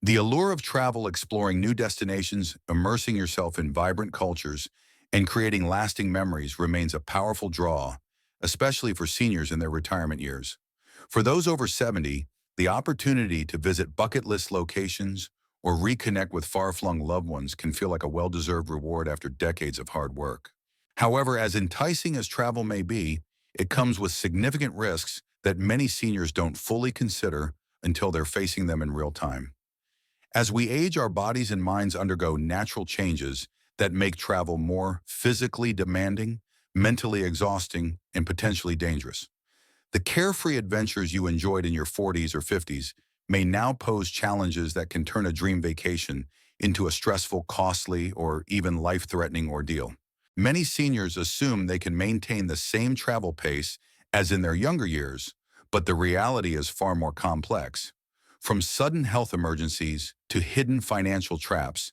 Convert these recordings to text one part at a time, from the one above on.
The allure of travel, exploring new destinations, immersing yourself in vibrant cultures, and creating lasting memories remains a powerful draw, especially for seniors in their retirement years. For those over 70, the opportunity to visit bucket list locations or reconnect with far-flung loved ones can feel like a well-deserved reward after decades of hard work. However, as enticing as travel may be, it comes with significant risks that many seniors don't fully consider until they're facing them in real time. As we age, our bodies and minds undergo natural changes that make travel more physically demanding, mentally exhausting, and potentially dangerous. The carefree adventures you enjoyed in your 40s or 50s may now pose challenges that can turn a dream vacation into a stressful, costly, or even life-threatening ordeal. Many seniors assume they can maintain the same travel pace as in their younger years, but the reality is far more complex. From sudden health emergencies to hidden financial traps,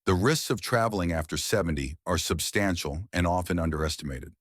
the risks of traveling after 70 are substantial and often underestimated.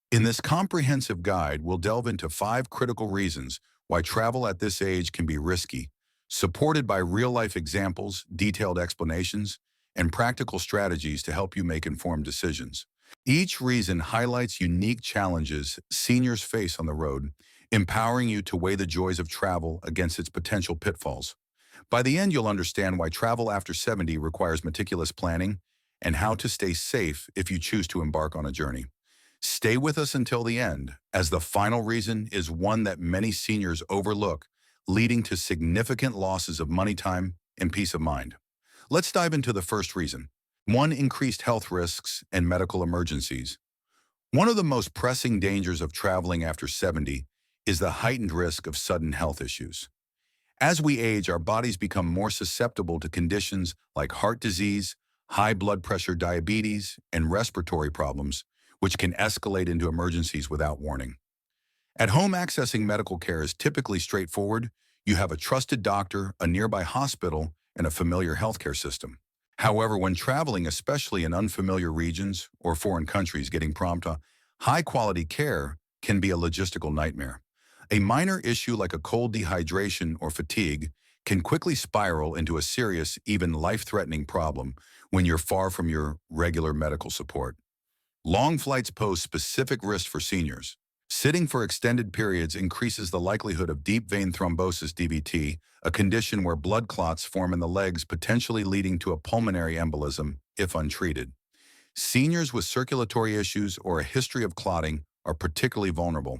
In this comprehensive guide, we'll delve into 5 critical reasons why travel at this age can be risky, supported by real-life examples, detailed explanations, and practical strategies to help you make informed decisions. Each reason highlights unique challenges seniors face on the road, empowering you to weigh the joys of travel against its potential pitfalls. By the end, you'll understand why travel after 70 requires meticulous planning and how to stay safe if you choose to embark on a journey. Stay with us until the end, as the final reason is one that many seniors overlook, leading to significant losses of money, time, and peace of mind. Let's dive into the first reason. One, increased health risks and medical emergencies. One of the most pressing dangers of traveling after 70 is the heightened risk of sudden health issues. As we age, our bodies become more susceptible to conditions like heart disease, high blood pressure, diabetes, and respiratory problems, which can escalate into emergencies without warning. At home, accessing medical care is typically straightforward. You have a trusted doctor, a nearby hospital, and a familiar healthcare system. However, when traveling, especially in unfamiliar regions or foreign countries, getting prompt, high-quality care can be a logistical nightmare. A minor issue like a cold, dehydration, or fatigue can quickly spiral into a serious, even life-threatening problem when you're far from your regular medical support. Long flights pose specific risks for seniors. Sitting for extended periods increases the likelihood of deep vein thrombosis (DVT), a condition where blood clots form in the legs, potentially leading to a pulmonary embolism if untreated. Seniors with circulatory issues or a history of clotting are particularly vulnerable.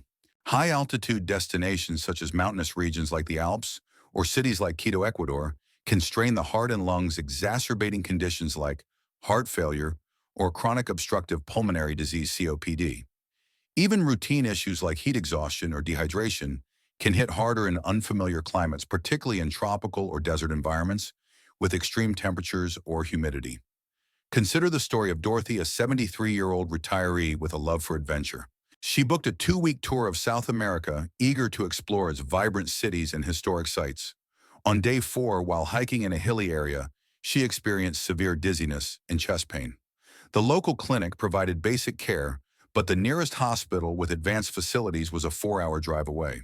High-altitude destinations such as mountainous regions like the Alps or cities like Quito, Ecuador, can strain the heart and lungs, exacerbating conditions like heart failure or chronic obstructive pulmonary disease (COPD). Even routine issues like heat exhaustion or dehydration can hit harder in unfamiliar climates, particularly in tropical or desert environments with extreme temperatures or humidity. Consider the story of Dorothy, a 73-year-old retiree with a love for adventure. She booked a 2-week tour of South America, eager to explore its vibrant cities and historic sites. On day 4, while hiking in a hilly area, she experienced severe dizziness and chest pain. The local clinic provided basic care, but the nearest hospital with advanced facilities was a 4-hour drive away.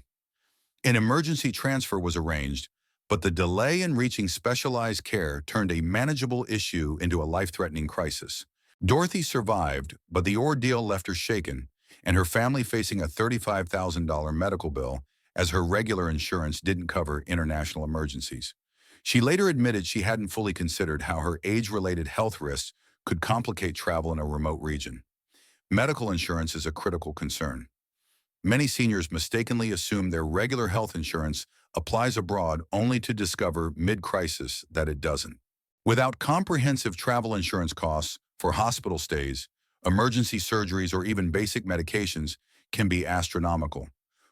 An emergency transfer was arranged, but the delay in reaching specialized care turned a manageable issue into a life-threatening crisis. Dorothy survived, but the ordeal left her shaken, and her family facing a $35,000 medical bill as her regular insurance didn't cover international emergencies. She later admitted she hadn't fully considered how her age-related health risks could complicate travel in a remote region. Medical insurance is a critical concern. Many seniors mistakenly assume their regular health insurance applies abroad, only to discover mid-crisis that it doesn't. Without comprehensive travel insurance, costs for hospital stays, emergency surgeries, or even basic medications can be astronomical.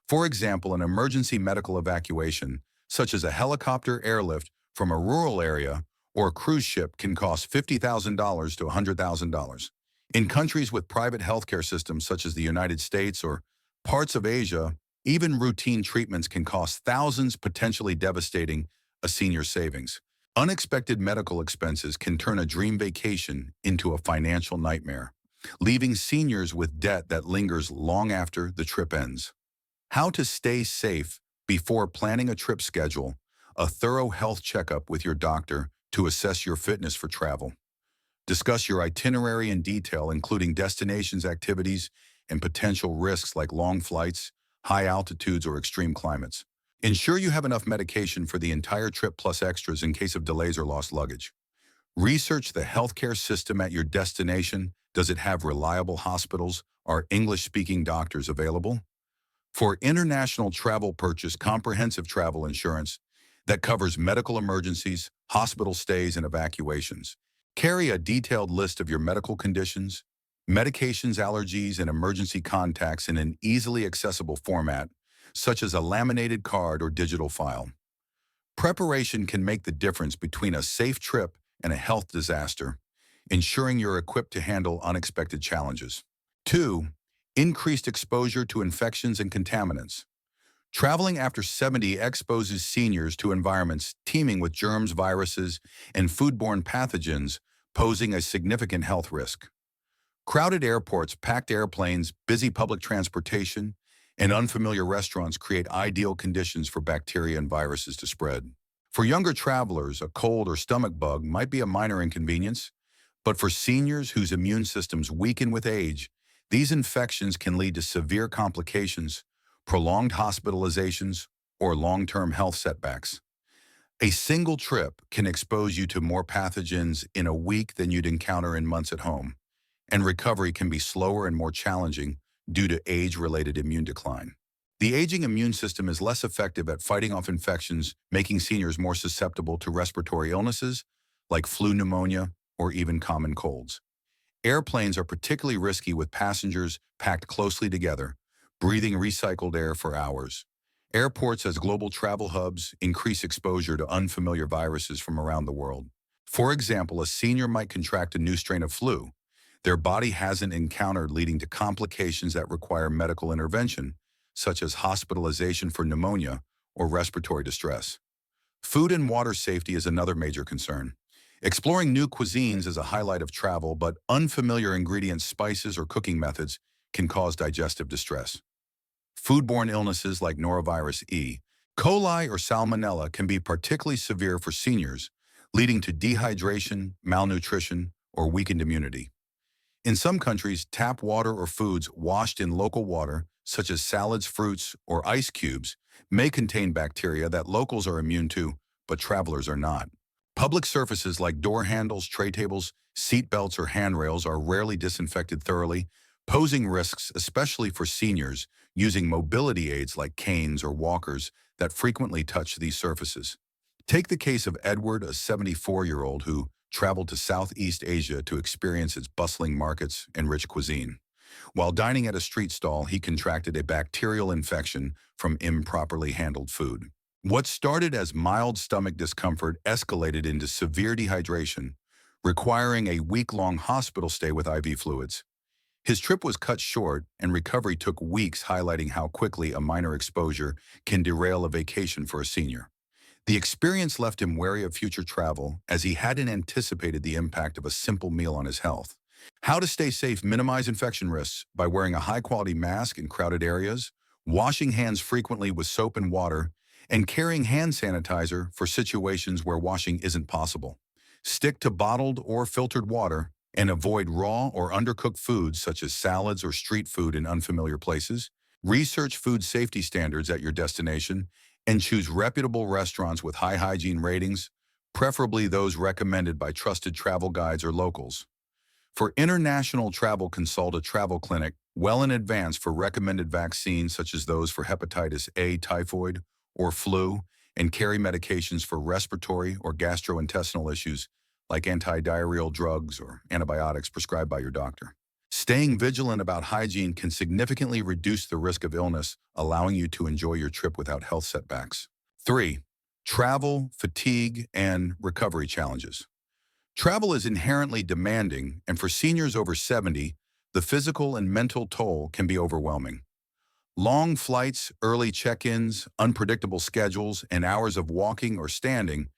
For example, an emergency medical evacuation, such as a helicopter airlift from a rural area or a cruise ship, can cost $50,000 to $100,000. In countries with private healthcare systems such as the United States or parts of Asia, even routine treatments can cost thousands, potentially devastating a senior's savings. Unexpected medical expenses can turn a dream vacation into a financial nightmare, leaving seniors with debt that lingers long after the trip ends. How to stay safe before planning a trip schedule. a thorough health checkup with your doctor to assess your fitness for travel. Discuss your itinerary in detail, including destinations, activities, and potential risks like long flights, high altitudes, or extreme climates. Ensure you have enough medication for the entire trip plus extras in case of delays or lost luggage. Research the healthcare system at your destination. Does it have reliable hospitals? Are English-speaking doctors available? For international travel, purchase comprehensive travel insurance that covers medical emergencies, hospital stays, and evacuations. Carry a detailed list of your medical conditions, medications, allergies, and emergency contacts in an easily accessible format, such as a laminated card or digital file. Preparation can make the difference between a safe trip and a health disaster, ensuring you're equipped to handle unexpected challenges. 2. Increased exposure to infections and contaminants. Traveling after 70 exposes seniors to environments teeming with germs, viruses, and foodborne pathogens, posing a significant health risk. Crowded airports, packed airplanes, busy public transportation, and unfamiliar restaurants create ideal conditions for bacteria and viruses to spread. For younger travelers, a cold or stomach bug might be a minor inconvenience, but for seniors whose immune systems weaken with age, these infections can lead to severe complications, prolonged hospitalizations, or long-term health setbacks. A single trip can expose you to more pathogens in a week than you'd encounter in months at home, and recovery can be slower and more challenging due to age-related immune decline. The aging immune system is less effective at fighting off infections, making seniors more susceptible to respiratory illnesses like flu, pneumonia, or even common colds. Airplanes are particularly risky with passengers packed closely together, breathing recycled air for hours. Airports as global travel hubs increase exposure to unfamiliar viruses from around the world. For example, a senior might contract a new strain of flu their body hasn't encountered, leading to complications that require medical intervention, such as hospitalization for pneumonia or respiratory distress. Food and water safety is another major concern. Exploring new cuisines is a highlight of travel, but unfamiliar ingredients, spices, or cooking methods can cause digestive distress. Foodborne illnesses like norovirus E. coli or salmonella can be particularly severe for seniors, leading to dehydration, malnutrition, or weakened immunity. In some countries, tap water or foods washed in local water, such as salads, fruits, or ice cubes, may contain bacteria that locals are immune to, but travelers are not. Public surfaces like door handles, tray tables, seat belts, or handrails are rarely disinfected thoroughly, posing risks especially for seniors using mobility aids like canes or walkers that frequently touch these surfaces. Take the case of Edward, a 74-year-old who traveled to Southeast Asia to experience its bustling markets and rich cuisine. While dining at a street stall, he contracted a bacterial infection from improperly handled food. What started as mild stomach discomfort escalated into severe dehydration, requiring a week-long hospital stay with IV fluids. His trip was cut short, and recovery took weeks, highlighting how quickly a minor exposure can derail a vacation for a senior. The experience left him wary of future travel, as he hadn't anticipated the impact of a simple meal on his health. How to stay safe: minimize infection risks by wearing a high-quality mask in crowded areas, washing hands frequently with soap and water, and carrying hand sanitizer for situations where washing isn't possible. Stick to bottled or filtered water, and avoid raw or undercooked foods such as salads or street food in unfamiliar places. Research food safety standards at your destination and choose reputable restaurants with high hygiene ratings, preferably those recommended by trusted travel guides or locals. For international travel, consult a travel clinic well in advance for recommended vaccines such as those for hepatitis A, typhoid, or flu, and carry medications for respiratory or gastrointestinal issues like antidiarrheal drugs or antibiotics prescribed by your doctor. Staying vigilant about hygiene can significantly reduce the risk of illness, allowing you to enjoy your trip without health setbacks. 3. Travel, fatigue, and recovery challenges. Travel is inherently demanding, and for seniors over 70, the physical and mental toll can be overwhelming. Long flights, early check-ins, unpredictable schedules, and hours of walking or standing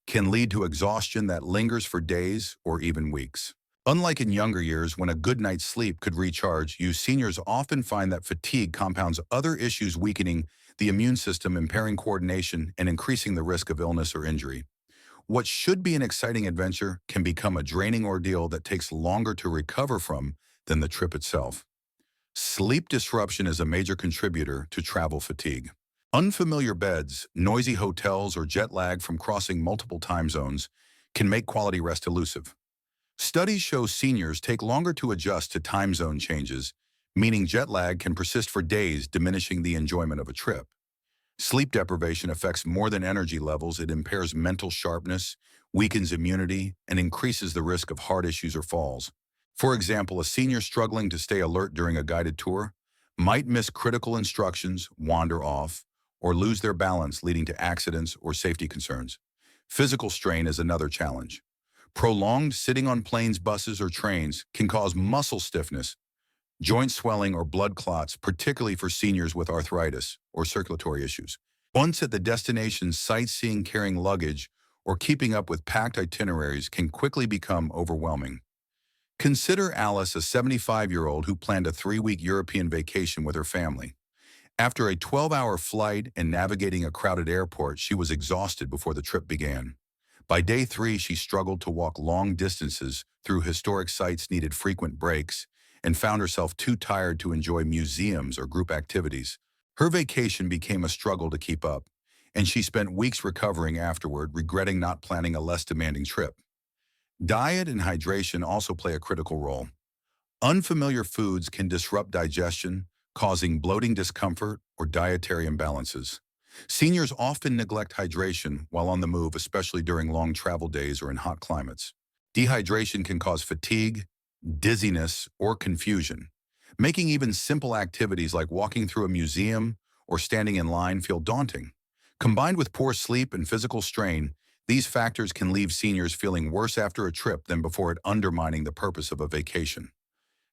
can lead to exhaustion that lingers for days or even weeks. Unlike in younger years, when a good night's sleep could recharge you, seniors often find that fatigue compounds other issues, weakening the immune system impairing coordination and increasing the risk of illness or injury. What should be an exciting adventure can become a draining ordeal that takes longer to recover from than the trip itself. Sleep disruption is a major contributor to travel fatigue. Unfamiliar beds, noisy hotels, or jet lag from crossing multiple time zones can make quality rest elusive. Studies show seniors take longer to adjust to time zone changes, meaning jet lag can persist for days, diminishing the enjoyment of a trip. Sleep deprivation affects more than energy levels. It impairs mental sharpness, weakens immunity, and increases the risk of heart issues or falls. For example, a senior struggling to stay alert during a guided tour might miss critical instructions, wander off, or lose their balance, leading to accidents or safety concerns. Physical strain is another challenge. Prolonged sitting on planes, buses, or trains can cause muscle stiffness, joint swelling, or blood clots, particularly for seniors with arthritis or circulatory issues. Once at the destination, sightseeing, carrying luggage, or keeping up with packed itineraries can quickly become overwhelming. Consider Alice, a 75-year-old who planned a 3-week European vacation with her family. After a 12-hour flight and navigating a crowded airport, she was exhausted before the trip began. By day 3, she struggled to walk long distances through historic sites, needed frequent breaks, and found herself too tired to enjoy museums or group activities. Her vacation became a struggle to keep up, and she spent weeks recovering afterward, regretting not planning a less demanding trip. Diet and hydration also play a critical role. Unfamiliar foods can disrupt digestion, causing bloating, discomfort, or dietary imbalances. Seniors often neglect hydration while on the move, especially during long travel days or in hot climates. Dehydration can cause fatigue, dizziness, or confusion, making even simple activities like walking through a museum or standing in line feel daunting. Combined with poor sleep and physical strain, these factors can leave seniors feeling worse after a trip than before it, undermining the purpose of a vacation.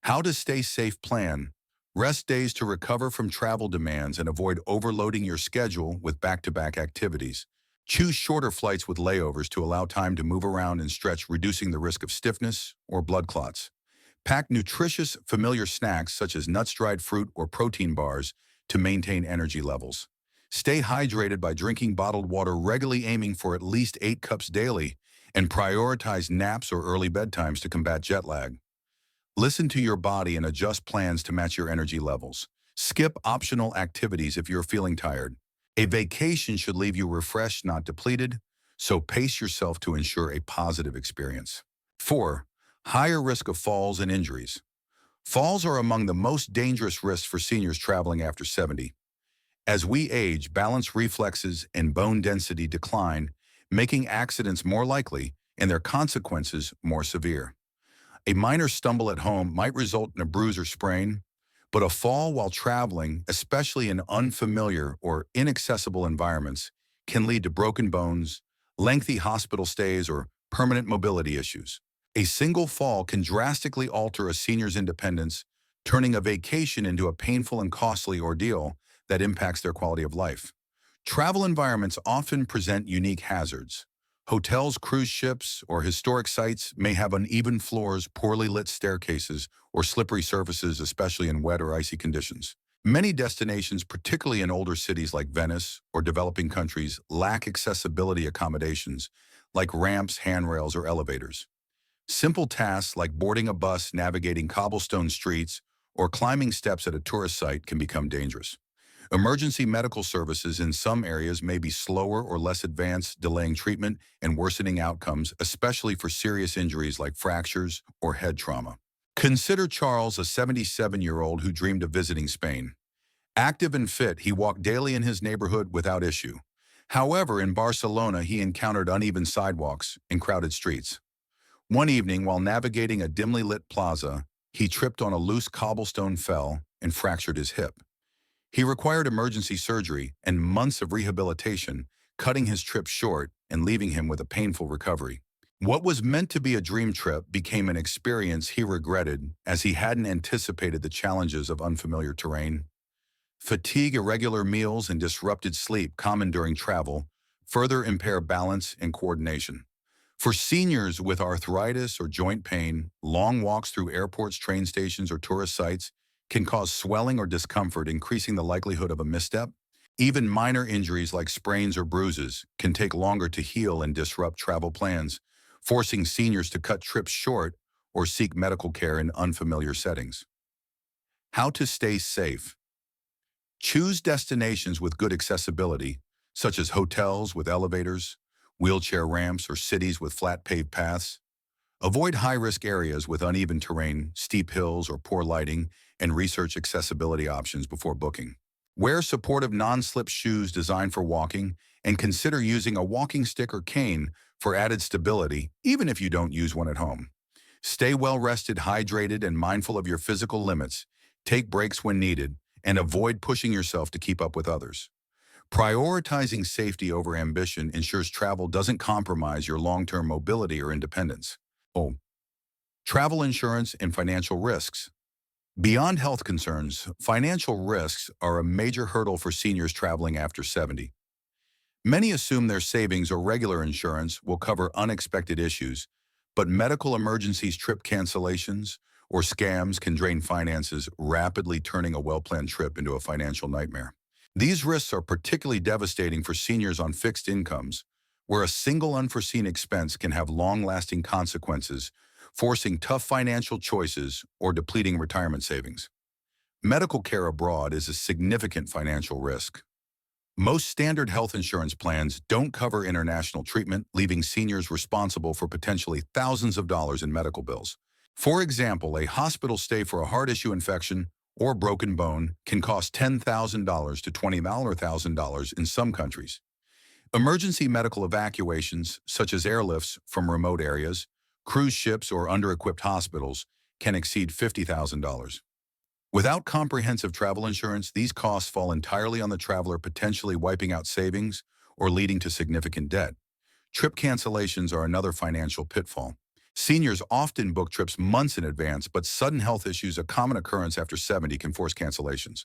How to stay safe: plan. Rest days to recover from travel demands and avoid overloading your schedule with back-to-back activities. Choose shorter flights with layovers to allow time to move around and stretch, reducing the risk of stiffness or blood clots. Pack nutritious, familiar snacks such as nuts, dried fruit, or protein bars to maintain energy levels. Stay hydrated by drinking bottled water regularly, aiming for at least 8 cups daily, and prioritize naps or early bedtimes to combat jet lag. Listen to your body and adjust plans to match your energy levels. Skip optional activities if you're feeling tired. A vacation should leave you refreshed, not depleted, so pace yourself to ensure a positive experience. 4. Higher risk of falls and injuries. Falls are among the most dangerous risks for seniors traveling after 70. As we age, balance reflexes and bone density decline, making accidents more likely and their consequences more severe. A minor stumble at home might result in a bruise or sprain, but a fall while traveling, especially in unfamiliar or inaccessible environments, can lead to broken bones, lengthy hospital stays, or permanent mobility issues. A single fall can drastically alter a senior's independence, turning a vacation into a painful and costly ordeal that impacts their quality of life. Travel environments often present unique hazards. Hotels, cruise ships, or historic sites may have uneven floors, poorly lit staircases, or slippery surfaces, especially in wet or icy conditions. Many destinations, particularly in older cities like Venice or developing countries, lack accessibility accommodations like ramps, handrails, or elevators. Simple tasks like boarding a bus, navigating cobblestone streets, or climbing steps at a tourist site can become dangerous. Emergency medical services in some areas may be slower or less advanced, delaying treatment and worsening outcomes, especially for serious injuries like fractures or head trauma. Consider Charles, a 77-year-old who dreamed of visiting Spain. Active and fit, he walked daily in his neighborhood without issue. However, in Barcelona, he encountered uneven sidewalks and crowded streets. One evening, while navigating a dimly lit plaza, he tripped on a loose cobblestone, fell, and fractured his hip. He required emergency surgery and months of rehabilitation, cutting his trip short and leaving him with a painful recovery. What was meant to be a dream trip became an experience he regretted, as he hadn't anticipated the challenges of unfamiliar terrain. Fatigue, irregular meals, and disrupted sleep, common during travel, further impair balance and coordination. For seniors with arthritis or joint pain, long walks through airports, train stations, or tourist sites can cause swelling or discomfort, increasing the likelihood of a misstep. Even minor injuries like sprains or bruises can take longer to heal and disrupt travel plans, forcing seniors to cut trips short or seek medical care in unfamiliar settings. How to stay safe. Choose destinations with good accessibility, such as hotels with elevators, wheelchair ramps, or cities with flat paved paths. Avoid high-risk areas with uneven terrain, steep hills, or poor lighting, and research accessibility options before booking. Wear supportive non-slip shoes designed for walking, and consider using a walking stick or cane for added stability, even if you don't use one at home. Stay well-rested, hydrated, and mindful of your physical limits. Take breaks when needed, and avoid pushing yourself to keep up with others. Prioritizing safety over ambition ensures travel doesn't compromise your long-term mobility or independence. Oh, travel insurance and financial risks. Beyond health concerns, financial risks are a major hurdle for seniors traveling after 70. Many assume their savings or regular insurance will cover unexpected issues, but medical emergencies, trip cancellations, or scams can drain finances, rapidly turning a well-planned trip into a financial nightmare. These risks are particularly devastating for seniors on fixed incomes, where a single unforeseen expense can have long-lasting consequences, forcing tough financial choices or depleting retirement savings. Medical care abroad is a significant financial risk. Most standard health insurance plans don't cover international treatment, leaving seniors responsible for potentially thousands of dollars in medical bills. For example, a hospital stay for a heart issue infection or broken bone can cost $10,000 to $20,000 in some countries. Emergency medical evacuations, such as airlifts from remote areas, cruise ships, or under-equipped hospitals, can exceed $50,000. Without comprehensive travel insurance, these costs fall entirely on the traveler, potentially wiping out savings or leading to significant debt. Trip cancellations are another financial pitfall. Seniors often book trips months in advance, but sudden health issues, a common occurrence after 70, can force cancellations.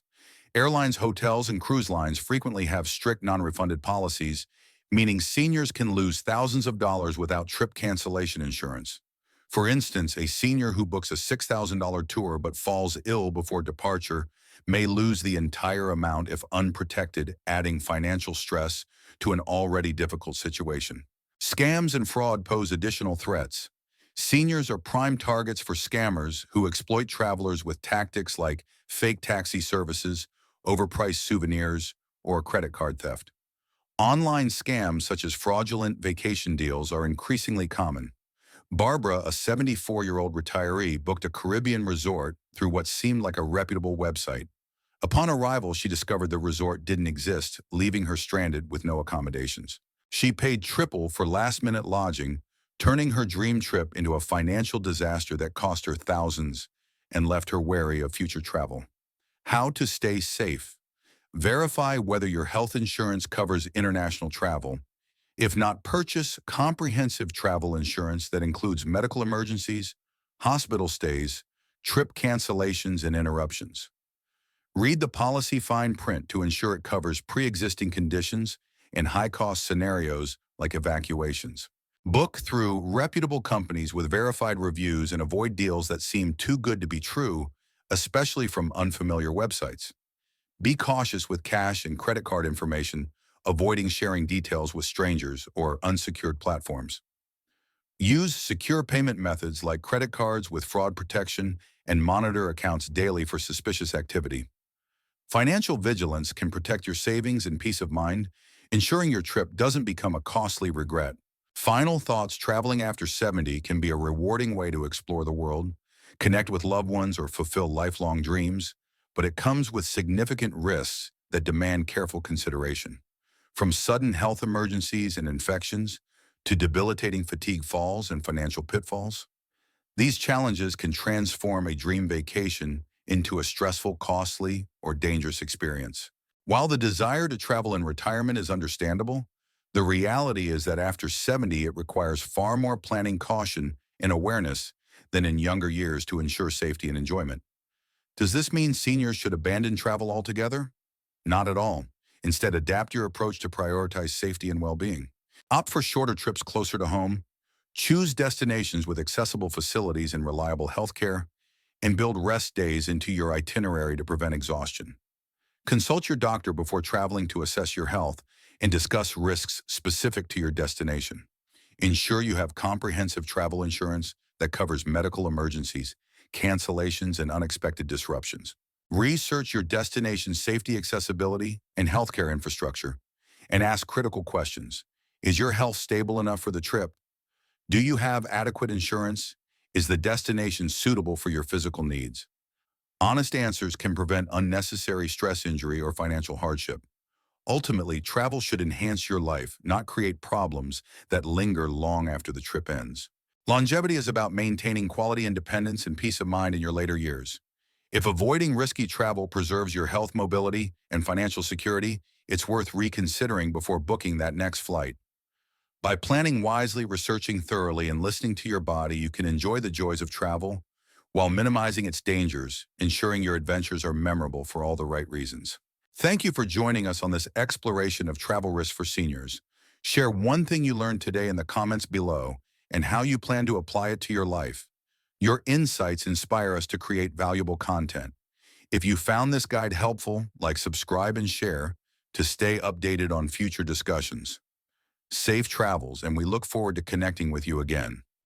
Airlines, hotels, and cruise lines frequently have strict non-refunded policies, meaning seniors can lose thousands of dollars without trip cancellation insurance. For instance, a senior who books a $6,000 tour but falls ill before departure may lose the entire amount if unprotected, adding financial stress to an already difficult situation. Scams and fraud pose additional threats. Seniors are prime targets for scammers who exploit travelers with tactics like fake taxi services, overpriced souvenirs, or credit card theft. Online scams such as fraudulent vacation deals are increasingly common. Barbara, a 74-year-old retiree, booked a Caribbean resort through what seemed like a reputable website. Upon arrival, she discovered the resort didn't exist, leaving her stranded with no accommodations. She paid triple for last-minute lodging, turning her dream trip into a financial disaster that cost her thousands and left her wary of future travel. How to stay safe. Verify whether your health insurance covers international travel. If not, purchase comprehensive travel insurance that includes medical emergencies, hospital stays, trip cancellations, and interruptions. Read the policy fine print to ensure it covers pre-existing conditions and high-cost scenarios like evacuations. Book through reputable companies with verified reviews and avoid deals that seem too good to be true, especially from unfamiliar websites. Be cautious with cash and credit card information, avoiding sharing details with strangers or unsecured platforms. Use secure payment methods like credit cards with fraud protection and monitor accounts daily for suspicious activity. Financial vigilance can protect your savings and peace of mind, ensuring your trip doesn't become a costly regret. Final thoughts. Traveling after 70 can be a rewarding way to explore the world, connect with loved ones, or fulfill lifelong dreams, but it comes with significant risks that demand careful consideration. From sudden health emergencies and infections to debilitating fatigue, falls, and financial pitfalls, these challenges can transform a dream vacation into a stressful, costly, or dangerous experience. While the desire to travel in retirement is understandable, the reality is that after 70, it requires far more planning, caution, and awareness than in younger years to ensure safety and enjoyment. Does this mean seniors should abandon travel altogether? Not at all. Instead, adapt your approach to prioritize safety and well-being. Opt for shorter trips closer to home, choose destinations with accessible facilities and reliable healthcare, and build rest days into your itinerary to prevent exhaustion. Consult your doctor before traveling to assess your health and discuss risks specific to your destination. Ensure you have comprehensive travel insurance that covers medical emergencies, cancellations, and unexpected disruptions. Research your destination's safety, accessibility, and healthcare infrastructure, and ask critical questions. Is your health stable enough for the trip? Do you have adequate insurance? Is the destination suitable for your physical needs? Honest answers can prevent unnecessary stress injury or financial hardship. Ultimately, travel should enhance your life, not create problems that linger long after the trip ends. Longevity is about maintaining quality independence and peace of mind in your later years. If avoiding risky travel preserves your health, mobility, and financial security, it's worth reconsidering before booking that next flight. By planning wisely, researching thoroughly, and listening to your body, you can enjoy the joys of travel while minimizing its dangers, ensuring your adventures are memorable for all the right reasons. Thank you for joining us on this exploration of travel risks for seniors. Share one thing you learned today in the comments below and how you plan to apply it to your life. Your insights inspire us to create valuable content. If you found this guide helpful, subscribe and share to stay updated on future discussions. Safe travels, and we look forward to connecting with you again.